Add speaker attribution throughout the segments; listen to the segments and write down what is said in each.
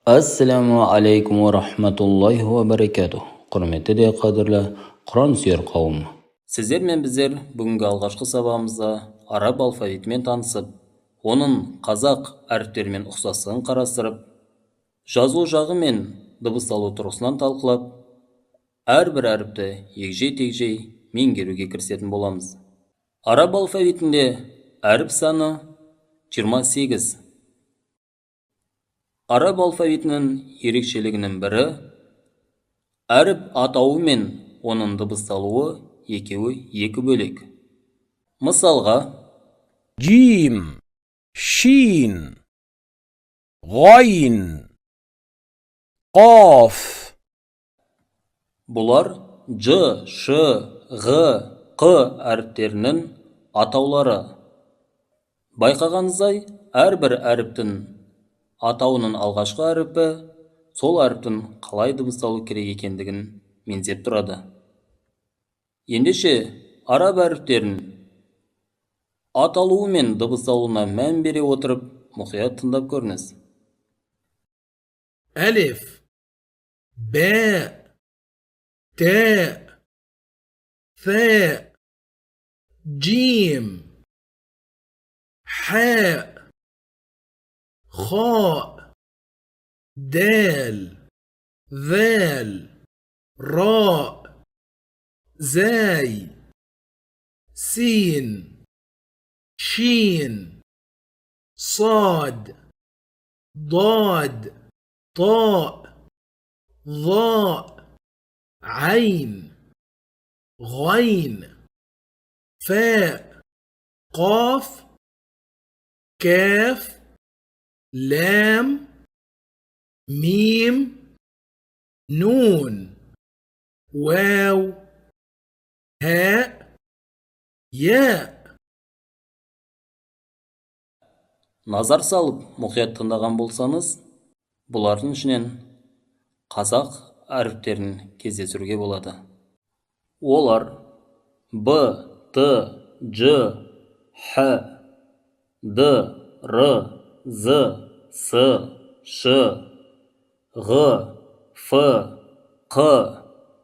Speaker 1: Assalamu alaykum wa rahmatullohi wa barakatuh. Құрметті де қадірлі Құран сүйер қауым. Сіздер мен біздер бүгінгі алғашқы сабағымызда араб алфавитімен танысып, оның қазақ әріптерімен ұқсастығын қарастырып, жазу жағы мен дыбысталу тұрғысынан талқылап, әрбір әріпті егжей-тегжей меңгеруге кірісетін боламыз. Араб алфавитінде әріп саны 28. Араб алфавитінің ерекшелігінің бірі, әріп атауы мен оның дыбысталуы екеуі екі бөлек. Мысалға,
Speaker 2: جيم شين غين قاف.
Speaker 1: бұлар Ж, Ш, Ғ, Қ әріптерінің атаулары. Байқағаныңыздай, әрбір әріптің атауының алғашқы әріпі сол әріптің қалай дыбысталу керек екендігін меңзеп тұрады. Ендеше араб әріптерін аталуы мен дыбысталуына мән бере отырып, мұқият тыңдап көріңіз.
Speaker 3: ألف باء تاء ثاء جيم حاء خاء دال ذال راء زاي سين شين صاد ضاد طاء ظاء عين غين فاء قاف كاف لام ميم نون واو هاء ياء.
Speaker 1: Назар салып, мұқият тыңдаған болсаңыз, бұлардың ішінен қазақ әріптерін кездестіруге болады. Олар Б, Т, Ж, Х, Д, Р, З, С, Ш, Ғ, Ф, Қ,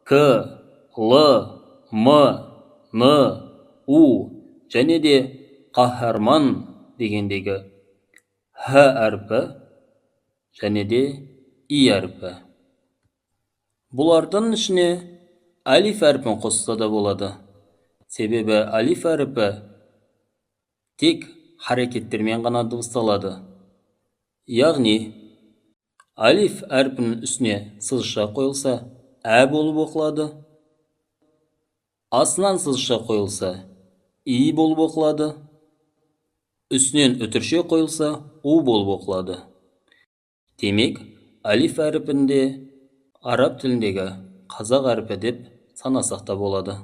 Speaker 1: К, Л, М, Н, У және де қаһарман дегендегі Х әріпі және де И әріпі. Бұлардың ішіне алиф әріпін қосса да болады. Себебі алиф әріпі тек харекеттермен ғана дыбысталады. Яғни, алиф әріпінің үстіне сызықша қойылса, ә болып оқылады. Астынан сызықша қойылса, И болып оқылады. Үстінен үтірше қойылса, У болып оқылады. Демек, алиф әріпінде араб тіліндегі қазақ әріпі деп санасақ та болады.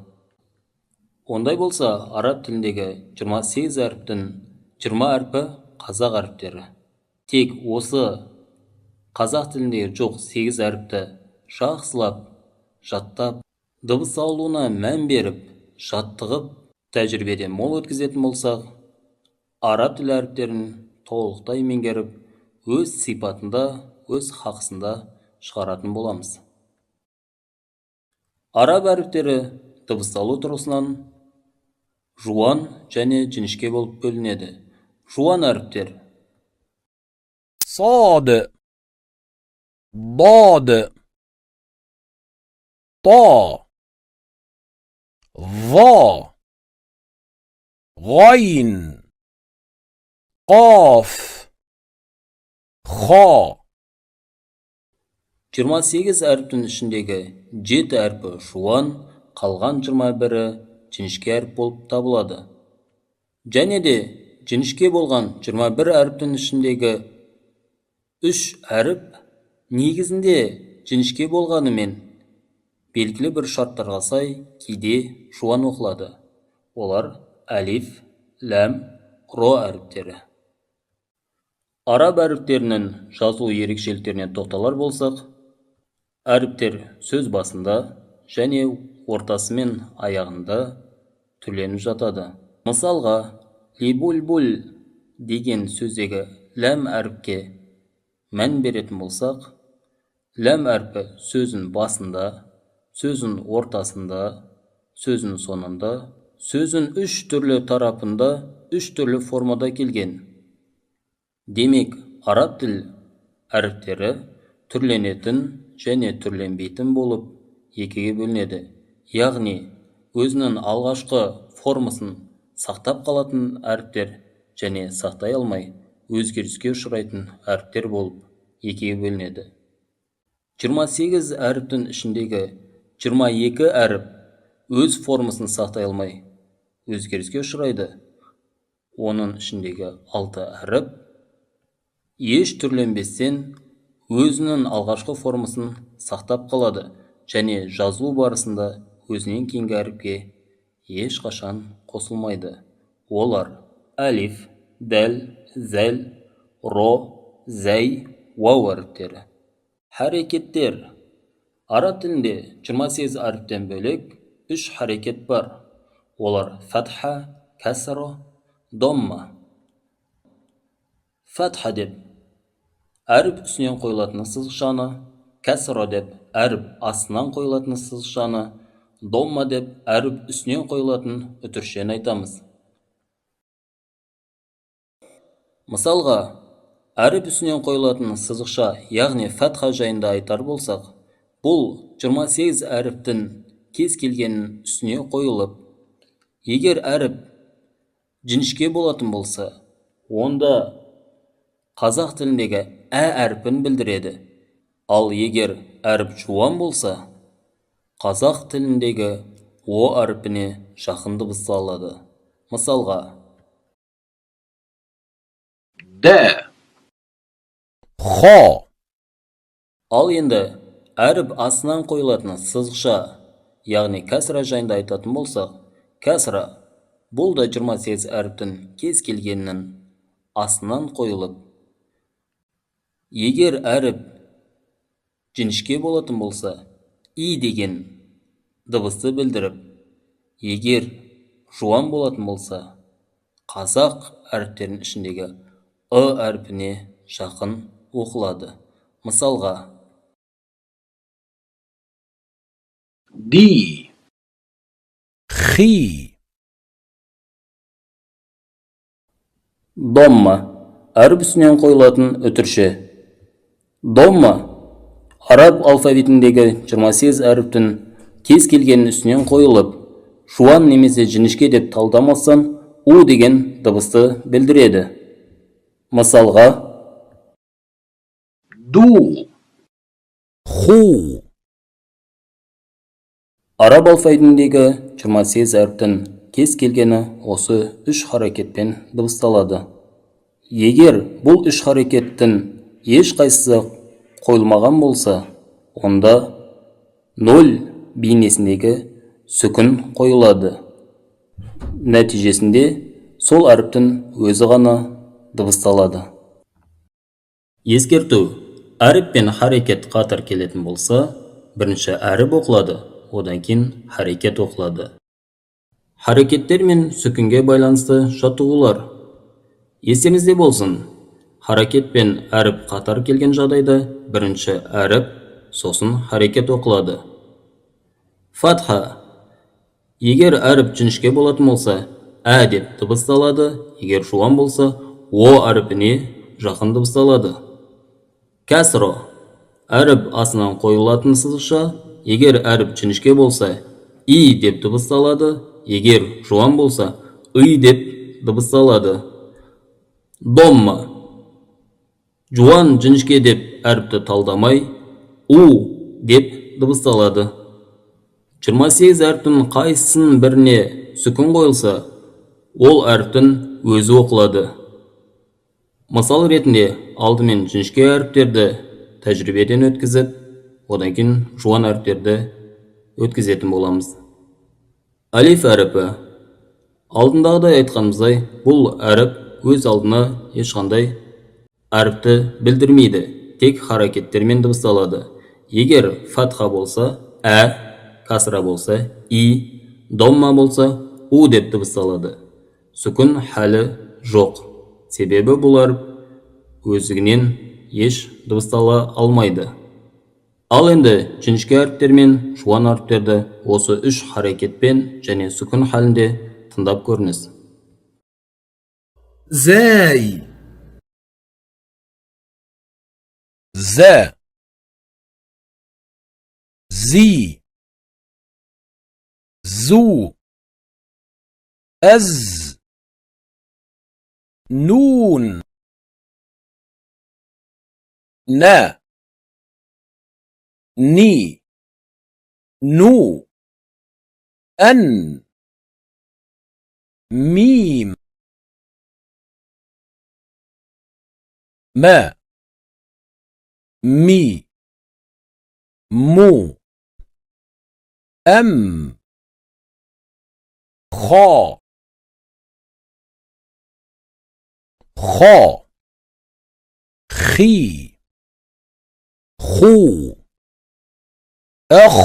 Speaker 1: Ондай болса, араб тіліндегі 28 әріптің 20 әріпі қазақ әріптері. Тек осы қазақ тіліндегі жоқ 8 әріпті жақсылап, жаттап, дыбысталуына мән беріп, жаттығып, тәжірибеден мол өткізетін болсақ, араб тіл әріптерін толықтай меңгеріп, өз сипатында, өз хақысында шығаратын боламыз. Араб әріптері дыбысталу тұрғысынан жуан және жіңішке болып бөлінеді. Жуан әріптер
Speaker 2: صاد ضاد طا ظا غين قاف خا.
Speaker 1: 28 әріптің ішіндегі 7 әрпі жуан, қалған 21-і жіңішке әріп болып табылады. Және де жіңішке болған 21 әріптің ішіндегі 3 әріп негізінде жіңішке болғанымен белгілі бір шарттарға сай кейде жуан оқылады. Олар әлиф, ләм, ро әріптері. Араб әріптерінің жазу ерекшеліктеріне тоқталар болсақ, әріптер сөз басында және ортасы мен аяғында түрленіп жатады. Мысалға, либульбуль деген сөздегі ләм әріпке мән беретін болсақ, ләм әрпі сөздің басында, сөздің ортасында, сөздің сонында, сөздің үш түрлі тарапында, үш түрлі формада келген. Демек, араб тіл әріптері түрленетін және түрленбейтін болып екіге бөлінеді. Яғни, өзінің алғашқы формасын сақтап қалатын әріптер және сақтай алмай, өзгеріске ұшырайтын әріптер болып екіге бөлінеді. 28 әріптің ішіндегі 22 әріп өз формасын сақтай алмай, өзгеріске ұшырайды. Оның ішіндегі 6 әріп еш түрленбестен өзінің алғашқы формасын сақтап қалады және жазылу барысында өзінен кейінгі әріпке ешқашан қосылмайды. Олар әлиф, дәл, зәл, ро, зәй, уау әріптері. Харекеттер. Араб тілінде 28 әріптен бөлек 3 харекет бар. Олар фатха, кәсра, домма. Фатха деп әріп үстінен қойылатын сызықшаны, кәсра деп әріп астынан қойылатын сызықшаны, домма деп әріп үстінен қойылатын үтіршені айтамыз. Мысалға, әріп үстінен қойылатын сызықша, яғни фатха жайында айтар болсақ, бұл 28 әріптің кез келгенін үстіне қойылып, егер әріп жіңішке болатын болса, онда қазақ тіліндегі ә әрпін білдіреді. Ал егер әріп жуан болса, қазақ тіліндегі о әрпіне жақын дыбысталады. Мысалға,
Speaker 2: د خا.
Speaker 1: ал енді әріп астынан қойылатын сызықша, яғни кәсра жайында айтатын болсақ, кәсра бұл да 28 әріптің кез келгенінің астынан қойылып, егер әріп жіңішке болатын болса, и деген дыбысты білдіріп, егер жуан болатын болса, қазақ әріптерінің ішіндегі ы әрпіне жақын оқылады. Мысалға,
Speaker 2: دی خی.
Speaker 1: домма әріп үстінен қойылатын үтірші. Домма араб алфавитіндегі 28 әріптің кез келген үстінен қойылып, жуан немесе жіңішке деп талдамастан у деген дыбысты білдіреді. Мысалға,
Speaker 2: دو خو.
Speaker 1: араб алфавитіндегі 28 әріптің кез келгені осы үш харекетпен дыбысталады. Егер бұл үш харекеттің ешқайсысы қойылмаған болса, онда 0 бейнесіндегі сүкін қойылады. Нәтижесінде сол әріптің өзі ғана дыбысталады. Ескерту. Әріп пен харекет қатар келетін болса, бірінші әріп оқылады, одан кейін харекет оқылады. Харекеттер мен сүкінге байланысты жаттығулар. Естеріңізде болсын, харекет пен әріп қатар келген жағдайда бірінші әріп, сосын харекет оқылады. Фатха. Егер әріп жіңішке болатын болса, ә деп дыбысталады, егер жуан болса, о әріпіне жақын дыбысталады. Кәсро. Әріп астынан қойылатын сызықша, егер әріп жіңішке болса, и деп дыбысталады, егер жуан болса, ый деп дыбысталады. Домма. Жуан жіңішке деп әріпті талдамай, у деп дыбысталады. 28 әріптің қайсының біріне сүкін қойылса, ол әріптің өзі оқылады. Мысал ретінде, алдымен жіңішке әріптерді тәжірибеден өткізіп, одан кейін жуан әріптерді өткізетін боламыз. Алиф әріпі. Алдындағыдай айтқанымыздай, бұл әріп өз алдына ешқандай әріпті білдірмейді, тек харекеттермен дыбысталады. Егер фатха болса, ә, касра болса, и, домма болса, у деп дыбысталады. Сүкін хәлі жоқ. Себебі бұл әріп өздігінен еш дыбыстала алмайды. Ал енді жіңішке әріптер мен жуан әріптерді осы үш харекетпен және сүкін халінде тыңдап көріңіз.
Speaker 3: زاي
Speaker 4: ذا زي زو أز نون نا ني نو أن ميم ما مي مو أم خا خا خي خو أخ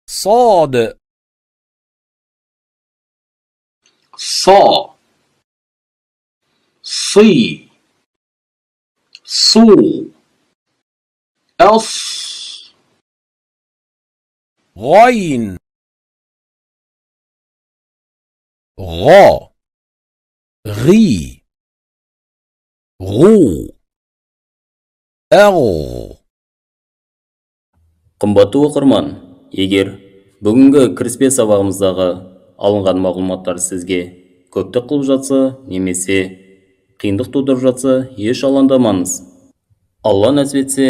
Speaker 4: صاد
Speaker 2: صا صي صو أص
Speaker 4: غين غا غي غو أغ
Speaker 1: Қымбатты оқырман, егер бүгінгі кіріспе сабағымыздағы алынған мағлұматтар сізге көптік қылып жатса, немесе қиындық тудырып жатса, еш алаңдамаңыз. Алла нәсіп етсе,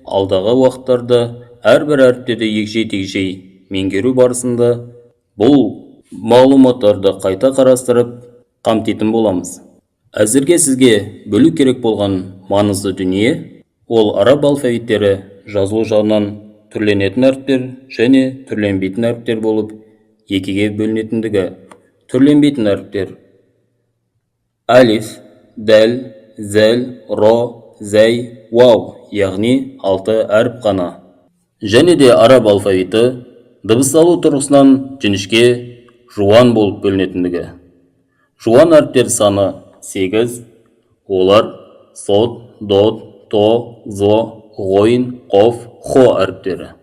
Speaker 1: алдағы уақыттарда әрбір әріптерді егжей-тегжей меңгеру барысында бұл мағлұматтарды қайта қарастырып қамтитын боламыз. Әзірге сізге білу керек болған маңызды дүние ол араб алфавиттері жазылу жағынан түрленетін әріптер және түрленбейтін әріптер болып екіге бөлінетіндігі. Түрленбейтін әріптер: алиф, дәл, зәл, ро, зәй, вау, яғни 6 әріп қана. Және де араб алфавиті дыбысталу тұрғысынан жіңішке, жуан болып бөлінетіндігі. Жуан әріптер саны 8, олар сод, дод, то, зо, ғойн, қоф, хо әріптері.